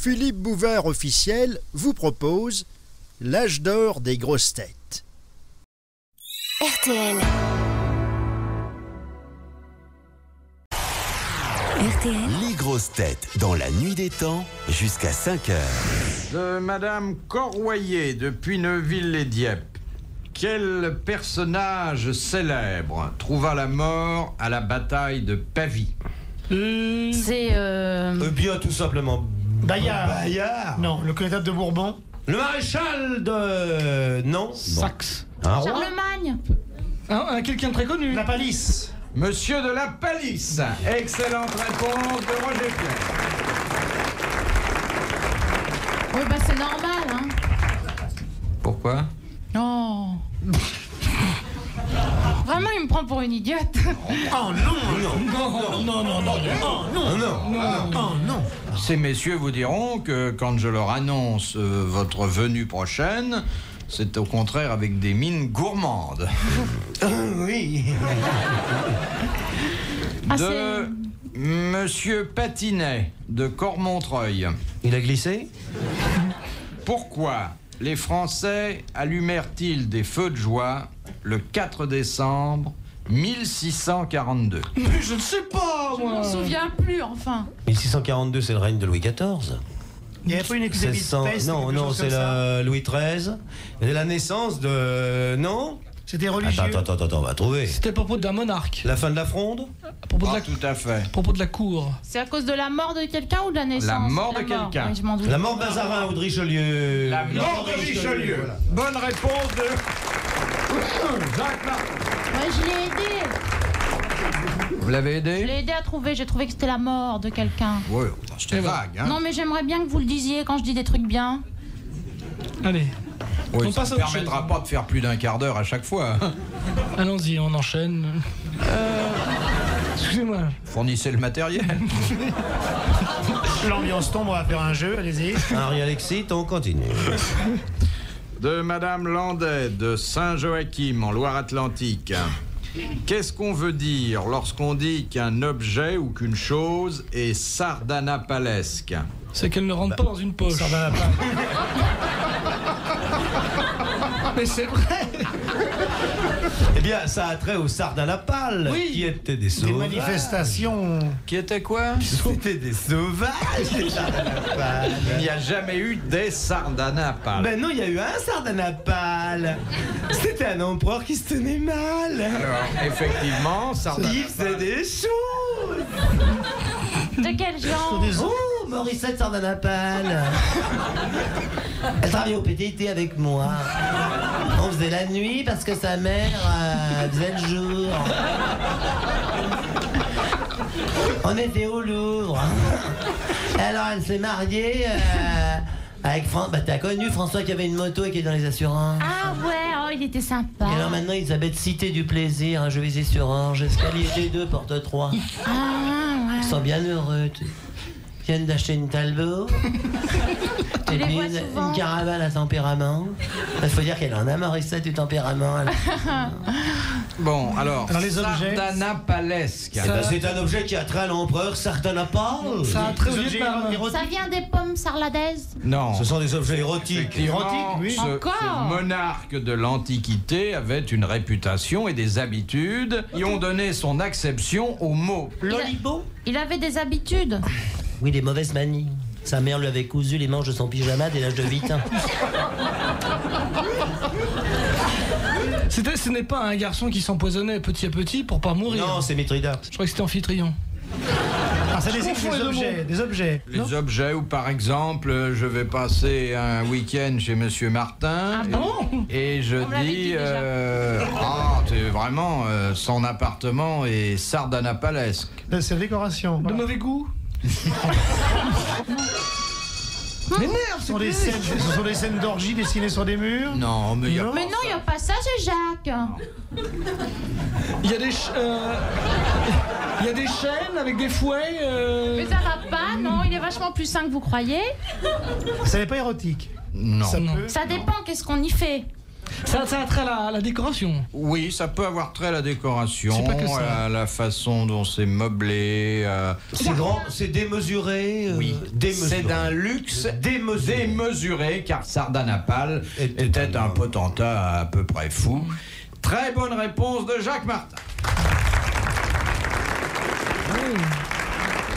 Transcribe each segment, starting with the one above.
Philippe Bouvard officiel vous propose l'âge d'or des grosses têtes. RTL. RTL. Les grosses têtes dans la nuit des temps jusqu'à 5h. De Madame Corroyer depuis Neuville-les-Dieppe. Quel personnage célèbre trouva la mort à la bataille de Pavie? C'est Bien tout simplement. Bayard. Non, le connétable de Bourbon. Le maréchal de... Non. Saxe. Un roi. Charlemagne. Quelqu'un de très connu. La Palisse. Monsieur de la Palisse. Excellente réponse de Roger Pierre. Oui, bah c'est normal, hein. Pourquoi? Oh. Vraiment, il me prend pour une idiote. Oh non. Ces messieurs vous diront que quand je leur annonce votre venue prochaine, c'est au contraire avec des mines gourmandes. Oui. De Monsieur Patinet de Cormontreuil. Il a glissé? Pourquoi les Français allumèrent-ils des feux de joie le 4 décembre 1642? Mais je ne sais pas, Je m'en souviens plus, enfin. 1642, c'est le règne de Louis XIV. Il n'y avait pas une épidémie de 1600... peste? Non, c'est Louis XIII. Et la naissance de... Non? C'était religieux. Attends, on va trouver. C'était à propos d'un monarque, La fin de la fronde? à propos, Pas tout à fait. à propos de la cour. C'est à cause de la mort de quelqu'un ou de la naissance? La mort de quelqu'un. Oui, je m'en doute. La mort de Mazarin ou de Richelieu? La mort de Richelieu. Voilà. Bonne réponse de Jacques Martin. Ouais, je l'ai aidé. Vous l'avez Je aidé? l'ai aidé à trouver. J'ai trouvé que c'était la mort de quelqu'un. Oui, c'était vague, hein? Non, mais j'aimerais bien que vous le disiez quand je dis des trucs bien. Allez, Oui, on ça passe ne à autre permettra chose. pas de faire plus d'un quart d'heure à chaque fois. allons-y, on enchaîne. Excusez-moi. Fournissez le matériel. L'ambiance tombe, on va faire un jeu, allez-y. Henri Alexis, on continue. De Madame Landais de Saint-Joachim en Loire-Atlantique. Qu'est-ce qu'on veut dire lorsqu'on dit qu'un objet ou qu'une chose est sardanapalesque? C'est qu'elle ne rentre pas dans une poche. Ça va pas. Mais c'est vrai. Eh bien, ça a trait aux sardanapales, Oui. qui étaient des Des sauvages. manifestations. Qui était quoi? C'était des sauvages, les sardanapales. Il n'y a jamais eu des sardanapales. Ben non, il y a eu un sardanapale. C'était un empereur qui se tenait mal. Alors, effectivement, Il sardanapale. faisait des choses. De quel genre? Oh, Morissette Sardanapale. Elle travaillait au PTT avec moi. On faisait la nuit parce que sa mère faisait le jour. On était au Louvre. Alors elle s'est mariée avec François. Bah t'as connu François qui avait une moto et qui est dans les assurances. Ah ouais, oh, il était sympa. Et alors maintenant ils habitent Cité du Plaisir, un jeu visé sur Orange, escalier G2, porte 3. Ah ouais. Ils sont bien heureux. Ils viennent d'acheter une Talbot. Et les puis vois une souvent. caravane à tempérament. Il faut dire qu'elle en a Morissette du tempérament. Bon, alors, Alors, les objets. sardanapalesque. Eh ben, c'est un objet qui a trait à l'empereur Sardanapale. Ça a trait au Des objets Vietnam. érotiques. Ça vient des pommes sarladaises. Non. Ce sont des objets érotiques. Effectivement, Érotique, oui. Encore. ce monarque de l'Antiquité avait une réputation et des habitudes qui ont donné son acception au mot. Lolibo? Il avait des habitudes. Oui, des mauvaises manies. Sa mère lui avait cousu les manches de son pyjama dès l'âge de 8 ans. Ce n'est pas un garçon qui s'empoisonnait petit à petit pour pas mourir. Non, c'est Mithridate. Je crois que c'était Amphitryon. Ah, c'est Confonds les deux des objets. Les objets où, par exemple, je vais passer un week-end chez Monsieur Martin Ah bon? et je On me l'avait dit dis déjà. vraiment son appartement est sardanapalesque. C'est la décoration. De Voilà. mauvais goût. M'énerve, Ce sont des scènes d'orgie dessinées sur des murs. Non, mais il y a Non. Mais non, il n'y a pas ça chez Jacques. Il y a des il y a des chaînes avec des fouets. Mais ça va pas, non, il est vachement plus sain que vous croyez. Ça n'est pas érotique. non. Ça peut. Ça dépend, qu'est-ce qu'on y fait. Ça a trait à la décoration. Oui, ça peut avoir trait à la décoration, C'est pas que ça. à la façon dont c'est meublé. C'est grand, c'est démesuré. Oui, démesuré. c'est d'un luxe Démesuré. démesuré, car Sardanapale était un potentat à peu près fou. Très bonne réponse de Jacques Martin.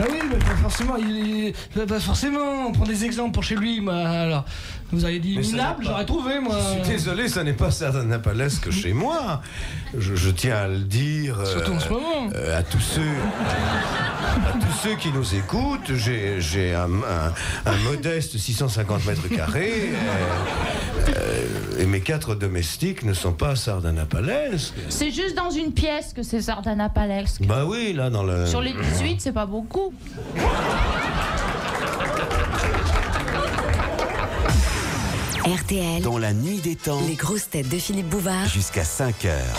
Ah oui, mais pas forcément, pas forcément, on prend des exemples pour chez lui, moi, alors. Vous avez dit Mais ça minable, n'a pas- j'aurais trouvé, moi. Je suis désolé, ça n'est pas sardanapalesque chez moi. Je tiens à le dire. Surtout en ce moment. À tous ceux qui nous écoutent, j'ai un modeste 650 mètres carrés et mes 4 domestiques ne sont pas sardanapalesques. C'est juste dans une pièce que c'est sardanapalesque. Bah oui, là dans le. Sur les 18, c'est pas beaucoup. RTL, dans la nuit des temps, Les grosses têtes de Philippe Bouvard jusqu'à 5 heures.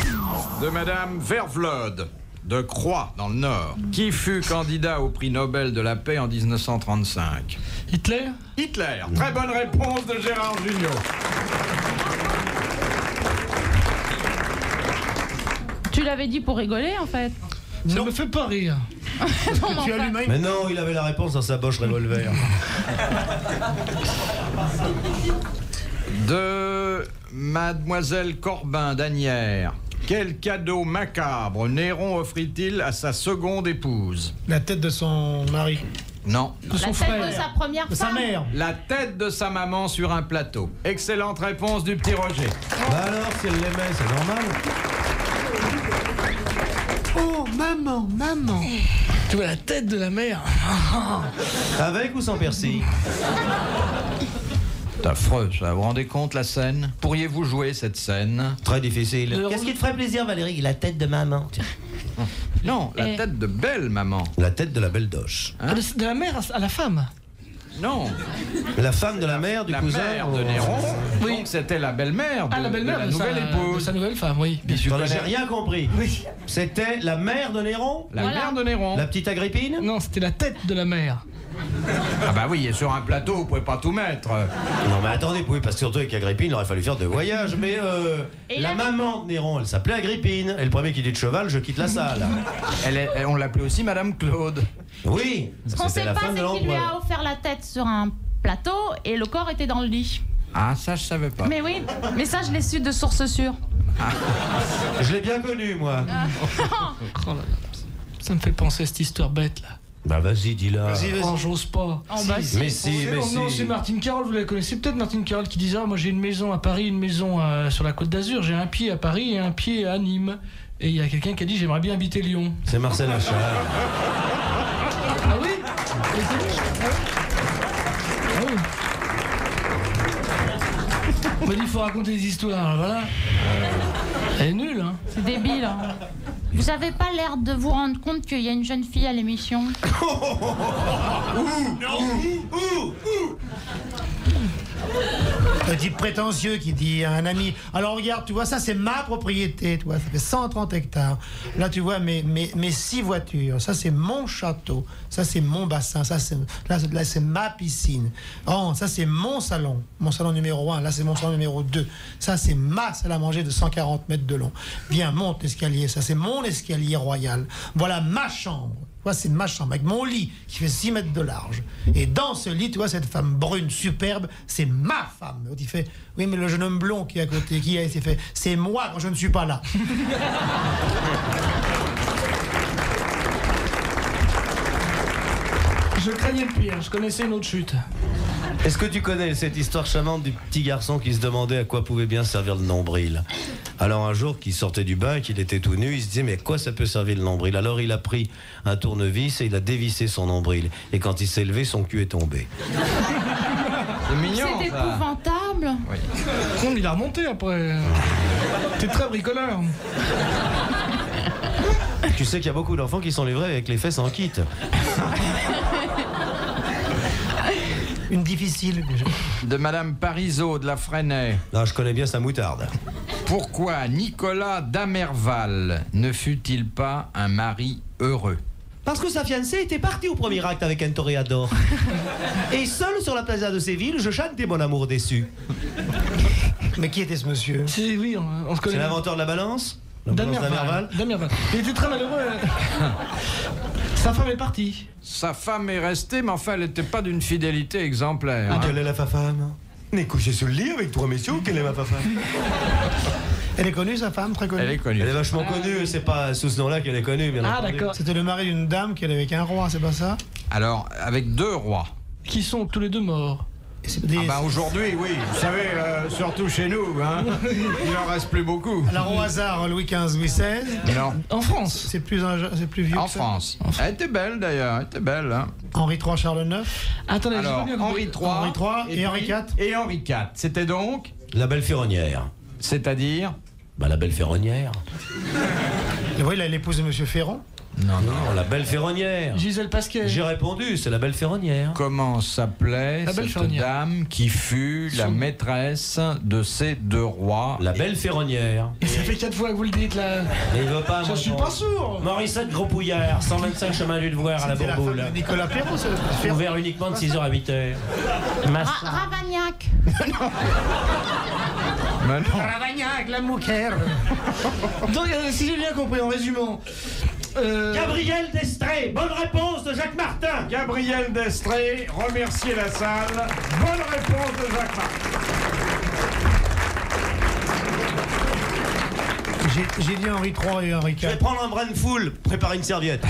De Madame Vervlode, de Croix, dans le Nord, qui fut candidat au prix Nobel de la paix en 1935. Hitler? Hitler. Très bonne réponse de Gérard Jugnot. Tu l'avais dit pour rigoler, en fait. Ça me fait pas rire. Tu allumes Mais non, il avait la réponse dans sa boche revolver. De Mademoiselle Corbin d'Asnières. Quel cadeau macabre Néron offrit-il à sa seconde épouse? la tête de son mari, Non. De La son tête frère. de sa première de sa femme. mère. La tête de sa maman sur un plateau. Excellente réponse du petit Roger. Bah alors, si elle l'aimait, c'est normal. Oh, maman, maman. Tu vois la tête de la mère. Avec ou sans persil? C'est affreux, ça. Vous vous rendez compte, la scène? Pourriez-vous jouer cette scène? Très difficile. Le- Qu'est-ce qui te ferait plaisir, Valérie? La tête de maman. Tiens. Non, la Et- tête de belle maman. La tête de la belle doche. De la mère à la femme. Non, La femme de la mère du la cousin. mère de Néron. Oui. Donc c'était la belle-mère de, Ah, la belle-mère de la de nouvelle sa épouse. nouvelle femme, oui. Bien sûr. Attendez, j'ai rien compris. Oui. C'était la mère de Néron? La Voilà. mère de Néron. La petite Agrippine? Non, c'était la tête de la mère. Ah bah oui, et sur un plateau, vous pouvez pas tout mettre. Non mais attendez, oui, parce que surtout avec Agrippine, il aurait fallu faire 2 voyages. Mais Et la la- maman de Néron, elle s'appelait Agrippine. Et le premier qui dit de cheval, je quitte la salle. On l'appelait aussi Madame Claude. Oui, Ce qu'on c'était sait la pas, femme c'est de qu'il lui l'empereur. a offert la tête sur un plateau et le corps était dans le lit. Ah, ça, je savais pas. Mais oui, mais ça, je l'ai su de source sûre. Je l'ai bien connu, moi. Oh là là. Ça me fait penser à cette histoire bête, là. Bah vas-y, dis-la. Vas-y, vas-y. Oh, j'ose pas. Oh, bah, si. Mais si, mais Non, si. c'est Martine Carole, vous la connaissez peut-être, Martine Carole, qui disait moi j'ai une maison à Paris, une maison sur la Côte d'Azur, j'ai un pied à Paris et un pied à Nîmes. Et il y a quelqu'un qui a dit j'aimerais bien habiter Lyon. C'est Marcel Achard. Ah oui. Ah oui. On m'a dit il faut raconter des histoires, voilà. Elle est nulle, hein. C'est débile. Hein. Vous avez pas l'air de vous rendre compte qu'il y a une jeune fille à l'émission? Un type prétentieux qui dit à un ami, alors regarde, tu vois, ça c'est ma propriété, tu vois, ça fait 130 hectares. Là, tu vois, mes 6 voitures, ça c'est mon château, ça c'est mon bassin, ça c'est, là c'est ma piscine. Oh, ça c'est mon salon numéro 1, là c'est mon salon numéro 2. Ça c'est ma salle à manger de 140 mètres de long. Viens, monte l'escalier, ça c'est mon escalier royal. Voilà ma chambre. Tu vois, c'est ma chambre, avec mon lit qui fait 6 mètres de large. Et dans ce lit, tu vois, cette femme brune, superbe, c'est ma femme. L'autre, il fait, oui, mais le jeune homme blond qui est à côté, qui a été fait, c'est moi quand je ne suis pas là. Je craignais le pire, je connaissais une autre chute. Est-ce que tu connais cette histoire charmante du petit garçon qui se demandait à quoi pouvait bien servir le nombril? Alors un jour qu'il sortait du bain, qu'il était tout nu, il se disait mais à quoi ça peut servir le nombril? Alors il a pris un tournevis et il a dévissé son nombril. Et quand il s'est levé, son cul est tombé. C'est mignon, C'est ça. épouvantable. Non, mais il a remonté après. T'es très bricoleur. Tu sais qu'il y a beaucoup d'enfants qui sont livrés avec les fesses en kit. Une difficile. De Madame Parisot de la Fresnaye. Non, je connais bien sa moutarde. Pourquoi Nicolas d'Amerval ne fut-il pas un mari heureux? Parce que sa fiancée était partie au premier acte avec un toréador. Et seul sur la plaza de Séville, je chantais mon amour déçu. Mais qui était ce monsieur? Oui, on se connaît. C'est l'inventeur de la balance? Dan Merval. Il était très malheureux. Sa femme est partie. Sa femme est restée, mais enfin, elle n'était pas d'une fidélité exemplaire. Quelle est la femme? On est couché sur le lit avec 3 messieurs, quelle est ma femme? Elle est connue, sa femme, très connue. Elle est connue. Elle est vachement connue, c'est pas sous ce nom-là qu'elle est connue, bien entendu. D'accord. C'était le mari d'une dame qui allait avec un roi, c'est pas ça? Alors, avec 2 rois. Qui sont tous les deux morts. Et c'est des- Aujourd'hui, oui. Vous savez, surtout chez nous, hein, il n'en reste plus beaucoup. Alors au hasard, Louis XV, Louis XVI. Non, En France. C'est plus vieux en que ça. France. Elle était belle, d'ailleurs. Elle était belle. Hein. Henri III, Charles IX. Attendez, j'ai Alors, pas bien compris. Henri III, Henri III et Henri IV. Et Henri IV. C'était donc, La belle ferronnière. c'est-à-dire... Bah, la belle ferronnière. Et oui, il a l'épouse de Monsieur Ferrand. Non, la belle ferronnière. Gisèle Pasquet. J'ai répondu, c'est la belle ferronnière. Comment s'appelait La belle cette ferronnière. dame qui fut la maîtresse de ces 2 rois? La belle ferronnière. Et ça fait 4 fois que vous le dites là. Mais il veut pas, Je suis pas sûr. Morissette Gros Pouillard, 125 chemin du Devoir à la C'était la femme Bourboule. de Nicolas Perrault, c'est Ferrand. Ouvert uniquement de 6h à 8h. Ravagnac. Mais non. Ravagnac, la mouquère. Donc, si j'ai bien compris en résumant. Gabriel Destré, bonne réponse de Jacques Martin. Gabriel Destré, remerciez la salle. Bonne réponse de Jacques Martin. J'ai dit Henri III et Henri Je vais IV. prendre un brin de foule, préparer une serviette.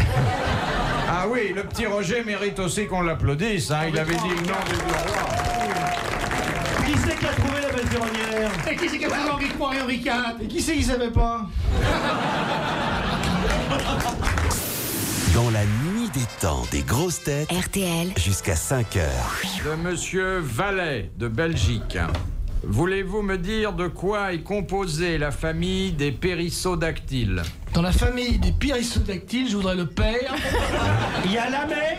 Ah oui, le petit Roger mérite aussi qu'on l'applaudisse. Hein. Il avait dit le nom des 2 rois. Qui c'est qui a trouvé la belle ferronnière? Et qui c'est qui a trouvé Henri III et Henri IV? Et qui c'est qui savait pas? Dans la nuit des temps des grosses têtes, RTL, jusqu'à 5h. De Monsieur Vallet, de Belgique. Voulez-vous me dire de quoi est composée la famille des périssodactyles? Dans la famille des périssodactyles, je voudrais le père. Il y a la mer.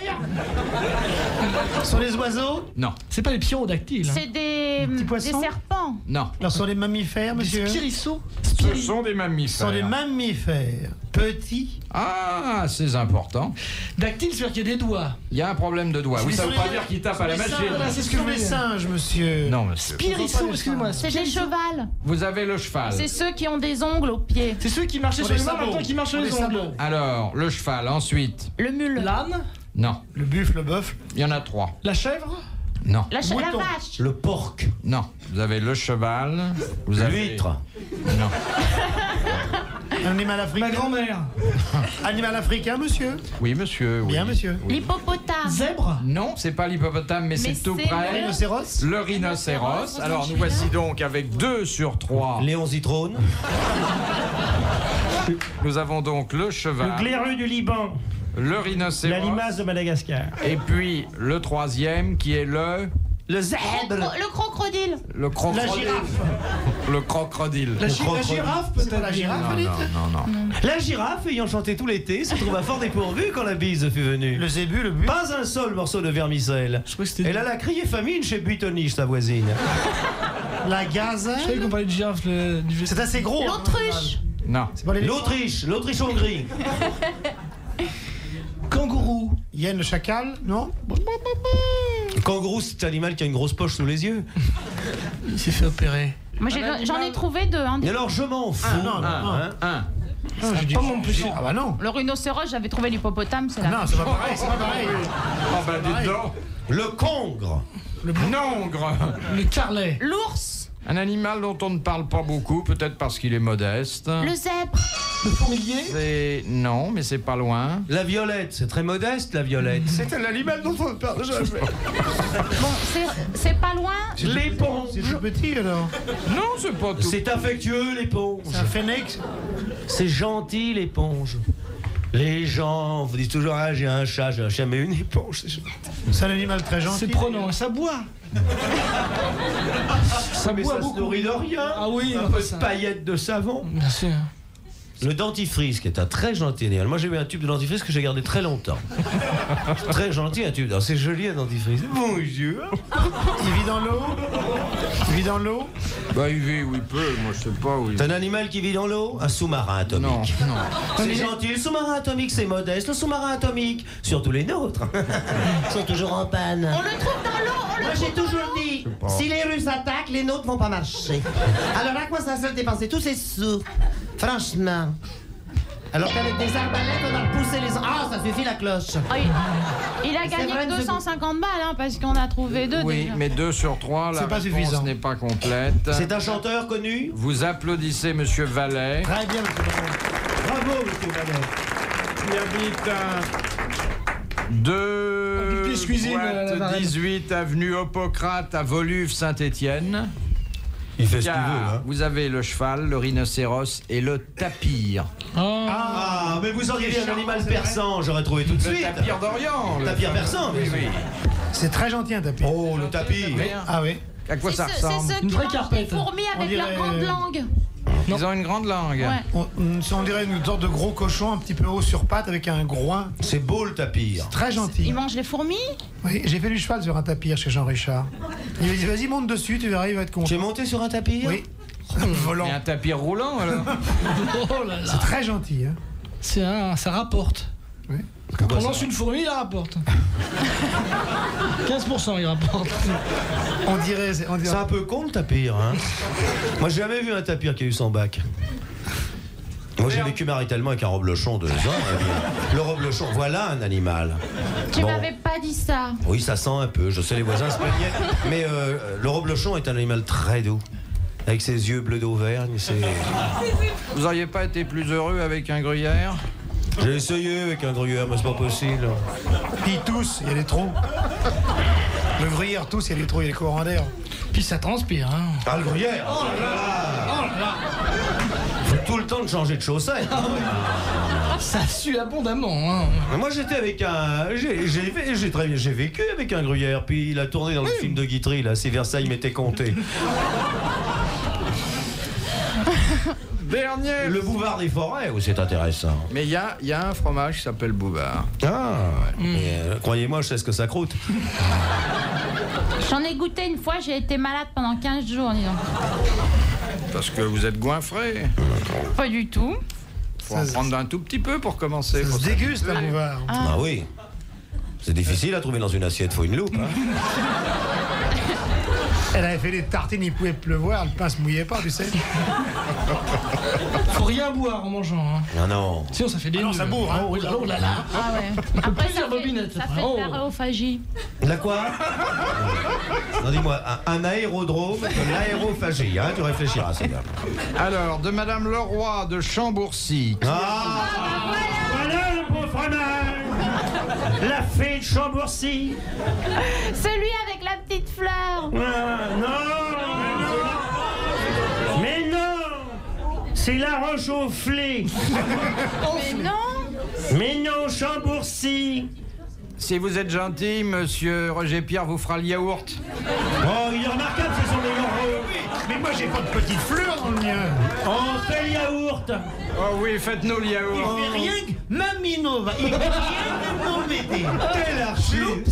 Ce sont les oiseaux? Non, C'est pas les pyrodactyles. C'est des poissons serpents. non. Alors, ce sont les mammifères, monsieur? Des spirissaux. Ce sont des Ce mammifères. sont des mammifères. Petits. Ah, c'est important. Dactyle, c'est-à-dire qu'il y a des doigts. Il y a un problème de doigt. Oui, ça veut pas dire qu'il tape à la machine. Voilà, c'est ce Ce que je sont les voulais dire. singes, monsieur. Non, monsieur. Spirissaux, excusez-moi. C'est des chevals. Vous avez le cheval. C'est ceux qui ont des ongles aux pieds. C'est ceux qui marchaient Sur sur les les mains sabots. maintenant qui marchent sur Sur les les ongles. sabots. Alors, le cheval, ensuite. Le mule. L'âne, Non, Le buffle, le bœuf. il y en a 3. la chèvre, Non, La Mouton. vache. Le porc. non. Vous avez le cheval. Vous avez... L'huître. Non. Animal africain. ma grand-mère, Animal africain, monsieur? Oui, monsieur. Bien, oui. monsieur. Oui. L'hippopotame. zèbre, Non, c'est pas l'hippopotame, mais c'est tout c'est près. le- Rhinocéros? Le rhinocéros. Alors, nous voici donc avec 2 sur 3. Léon Zitrone. Nous avons donc le cheval, Glairu du Liban. le rhinocéros, de Madagascar. et puis le 3e qui est le Le crocodile. crocodile. La girafe. Le crocodile. la girafe C'est peut-être. pas la girafe, Non, allez. non. La girafe, ayant chanté tout l'été, se trouva fort dépourvue quand la bise fut venue. Le zébu, le buffle. Pas un seul morceau de vermicelle. Je crois que c'était. Elle alla crier famine chez Buitoniche, sa voisine. La Je savais gazelle. qu'on parlait de girafe du C'est assez gros. L'autruche. Non. C'est pas les L'Autriche-Hongrie. kangourou. Hyène, le chacal, non? Le kangourou, c'est un animal qui a une grosse poche sous les yeux. Il s'est fait opérer. Moi, j'en ai trouvé 2. Hein. Et alors, je m'en fous. Ah, non, non, non. Un. Pas mon péché. Ah bah non. Le rhinocéros, j'avais trouvé l'hippopotame, c'est la Non, c'est pas pareil, c'est pas pareil. Ah bah dites donc. Le congre. Nongre. Le carlet. L'ours. Un animal dont on ne parle pas beaucoup, peut-être parce qu'il est modeste. Le zèbre. Le fourmilier. C'est... Non, mais c'est pas loin. La violette, c'est très modeste, la violette. C'est un animal dont on ne parle jamais. Bon, c'est pas loin. L'éponge. C'est tout petit alors. Non, c'est pas tout. C'est affectueux, l'éponge. C'est un phénix. C'est gentil, l'éponge. Les gens vous disent toujours, ah, j'ai un chat, mais une éponge. C'est un animal très gentil. C'est prenant. Ça boit. Ça, mais boit ça se beaucoup. nourrit de rien. Ah oui, un enfin, peu ça- de paillettes de savon. Bien sûr. Le dentifrice, qui est un très gentil animal. Moi, j'ai eu un tube de dentifrice que j'ai gardé très longtemps. Très gentil, un tube. Alors, c'est joli, un dentifrice. Bonjour. Il vit dans l'eau. Il vit dans l'eau. Bah il vit où il peut, moi je sais pas où il C'est un animal qui vit dans l'eau. Un sous-marin atomique. Non, non. C'est gentil, le sous-marin atomique, c'est modeste. Le sous-marin atomique, surtout les nôtres, sont toujours en panne. On le trouve dans l'eau. On le Moi, j'ai toujours dit, si les Russes attaquent, les nôtres vont pas marcher. Alors, à quoi ça sert de dépenser tous ces sous? Franchement. Alors qu'avec des arbalètes, on a repoussé les... Ah, ça suffit la cloche. Oh, il a gagné vrai, que monsieur 250 balles, hein, parce qu'on a trouvé 2 Oui, déjà. mais 2 sur 3, la C'est pas réponse suffisant. n'est pas complète. C'est un chanteur connu? Vous applaudissez Monsieur Vallet, Très bien, monsieur Vallet. Bravo, monsieur Vallet. qui habite Du pièce cuisine, la boîte Varenne. 18 avenue Hippocrate à Woluwe-Saint-Étienne. Il fait ce qu'il Car veut, hein. vous avez le cheval, le rhinocéros et le tapir. Ah, mais vous auriez dit un animal persan, j'aurais trouvé tout de Le suite. tapir d'Orient. Le tapir persan, Oui, bien oui. C'est très gentil, un tapis. Oh, le tapir. Ah oui. À quoi ça C'est ressemble ceux Une qui vraie mangent des carpette. fourmis On avec leur dirait- grande langue. Ils ont une grande langue. Ouais. On dirait une sorte de gros cochon un petit peu haut sur pattes avec un groin. C'est beau le tapir. Très gentil. Ils mangent les fourmis. Oui, j'ai fait du cheval sur un tapir chez Jean Richard. Il m'a dit, vas-y, monte dessus, tu verras, il va être content. Tu es monté sur un tapir? Oui. Volant. Et un tapir roulant alors. Oh là là. C'est très gentil. Hein. Ça rapporte. Oui. Quand on lance une fourmi, il la rapporte. 15% il rapporte. On dirait. C'est un peu con le tapir, hein. Moi, j'ai jamais vu un tapir qui a eu son bac. Moi, j'ai vécu maritalement avec un reblochon 2 ans. Eh bien, le reblochon, voilà un animal. Tu Bon. m'avais pas dit ça. Oui, ça sent un peu. Je sais, les voisins se plaignaient. Mais le reblochon est un animal très doux. Avec ses yeux bleus d'Auvergne. Vous auriez pas été plus heureux avec un gruyère? J'ai essayé avec un gruyère, mais c'est pas possible. Puis tous, il y a des trous. Le gruyère tous, il y a des trous, il y a des courants d'air. Puis ça transpire, hein. Ah, le gruyère! Oh là là! Faut tout le temps de changer de chaussettes. Ça sue abondamment, hein. Moi, j'étais avec un. J'ai vécu avec un gruyère, puis il a tourné dans le film de Guitry, là, si Versailles m'était compté. Dernier. Le bouvard des forêts, oui, c'est intéressant. Mais il y a un fromage qui s'appelle Bouvard. Ah, croyez-moi, je sais ce que ça croûte. J'en ai goûté une fois, j'ai été malade pendant 15 jours, disons. Parce que vous êtes goinfré. Pas du tout. Faut en prendre un tout petit peu pour commencer. Ça se déguste, un bouvard. Ah oui. C'est difficile à trouver dans une assiette, faut une loupe. Hein. Elle avait fait des tartines, il pouvait pleuvoir, le pain se mouillait pas, tu sais. Faut rien boire en mangeant, hein. Non, non. Sinon ça fait des Ah non, nœuds. ça bourre, hein. Oh, oui, oh là là. Ah ouais. Après, plusieurs bobinettes, ça après. fait de Oh. la rhéophagie. La quoi? Non, dis-moi, un aérodrome de l'aérophagie, hein, tu réfléchiras, c'est bien. Alors, de Madame Leroy de Chambourcy. Ah, Voilà le beau fromage. La fée de Chambourcy. Celui avec la petite fleur. Mais non. C'est la roche au flé. Mais non. Mais non, Chambourcy. Si vous êtes gentil, monsieur Roger Pierre vous fera le yaourt. Oh, il est remarquable, c'est son meilleur rôle. Mais moi, j'ai pas de petite fleur dans le mien. On fait le yaourt. Oh oui, faites-nous le yaourt. Il fait rien que Maminova. Il fait rien que m'embêter. quel archive!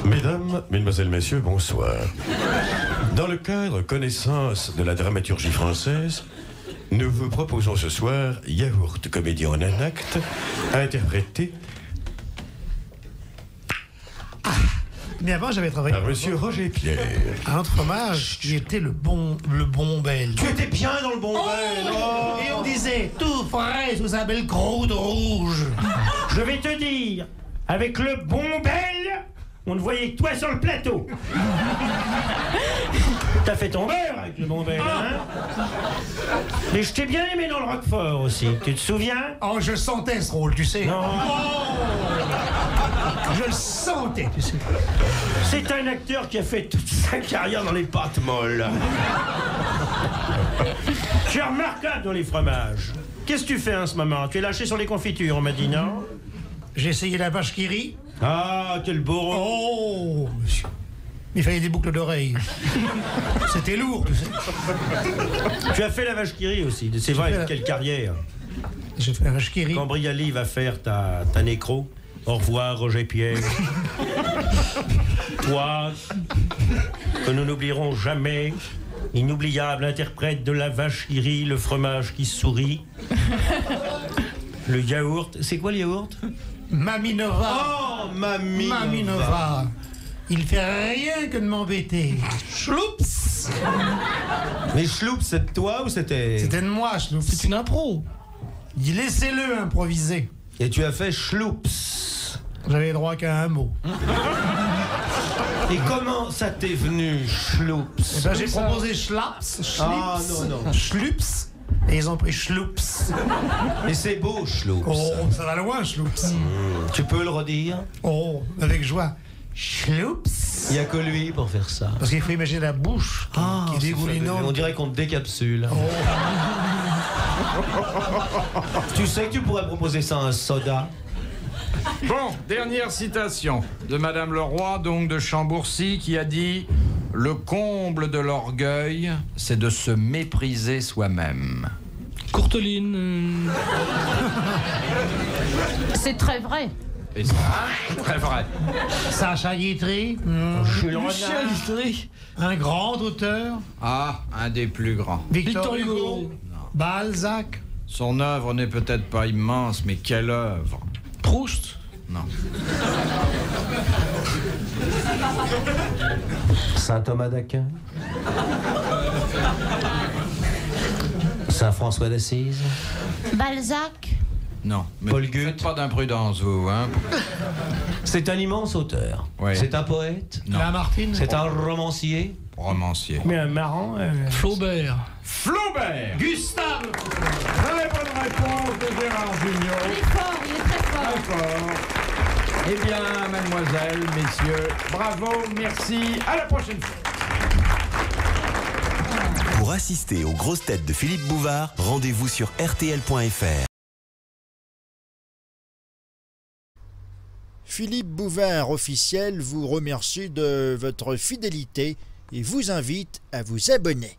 Mesdames, Mesdemoiselles, Messieurs, bonsoir. Dans le cadre connaissance de la dramaturgie française, nous vous proposons ce soir Yaourt, comédie en un acte, interprété Mais avant, j'avais travaillé par Monsieur Roger Pierre. un autre fromage qui était le bon bel. Tu étais bien dans le bon bel. Oh. Et on disait tout frais sous sa belle croûte rouge. Je vais te dire, avec le bon bel, on ne voyait que toi sur le plateau. T'as fait ton beurre avec le bon bel, hein? Mais je t'ai bien aimé dans le Roquefort aussi. Tu te souviens? Oh, je sentais ce rôle, tu sais. Non. Je le sentais, tu sais. C'est un acteur qui a fait toute sa carrière dans les pâtes molles. Tu es remarquable dans les fromages. Qu'est-ce que tu fais en ce moment? Tu es lâché sur les confitures, on m'a dit, non? J'ai essayé la vache qui rit. Ah, quel beau rôle. Oh, monsieur. Il fallait des boucles d'oreilles. C'était lourd, tu sais. Tu as fait la vache qui rit aussi. C'est vrai, fait la- quelle carrière. J'ai fait la vache qui rit. Quand Brialy va faire ta nécro, au revoir Roger Pierre. Toi, que nous n'oublierons jamais, inoubliable interprète de la vache qui rit, le fromage qui sourit, Le yaourt. C'est quoi le yaourt? Maminova. Oh, Maminova. Maminova. Il fait rien que de m'embêter. Chloups. Mais Schloup, c'est de toi ou c'était... C'était de moi, Chloups. C'est une impro. Dis, laissez-le improviser. Et tu as fait Schloups. J'avais droit qu'à un mot. Et comment ça t'est venu, Schloups? Eh ben, j'ai proposé Schlaps, Schlips, Ah, non. Schlups, et ils ont pris Schloups. Et c'est beau, Schloups. Oh, ça va loin, Schloups. Tu peux le redire? Oh, avec joie. Schloups. Il n'y a que lui pour faire ça. Parce qu'il faut imaginer la bouche qui est dégoulinante. On dirait qu'on te décapsule. Tu sais que tu pourrais proposer ça à un soda? Bon, dernière citation de Madame Leroy, donc de Chambourcy, qui a dit « Le comble de l'orgueil, c'est de se mépriser soi-même. » Courteline. C'est très vrai. Et ça, très vrai. Sacha Guitry, Lucien Listry. un grand auteur. Ah, un des plus grands. Victor Victor Hugo. Hugo. Balzac. Son œuvre n'est peut-être pas immense, mais quelle œuvre. Proust. Non. Saint Thomas d'Aquin. Saint François d'Assise. Balzac. Non. Mais Paul Gut. faites pas d'imprudence, vous, hein. C'est un immense auteur. Oui. C'est un poète. Non. Lamartine. C'est un romancier. Romancier. Mais marrant. Flaubert. Flaubert. Gustave. Très bonne réponse de Gérard Il Junior. est fort, il est très fort. Très fort. Eh bien, mademoiselle, messieurs, bravo, merci, à la prochaine fois. Pour assister aux grosses têtes de Philippe Bouvard, rendez-vous sur rtl.fr. Philippe Bouvard officiel vous remercie de votre fidélité et vous invite à vous abonner.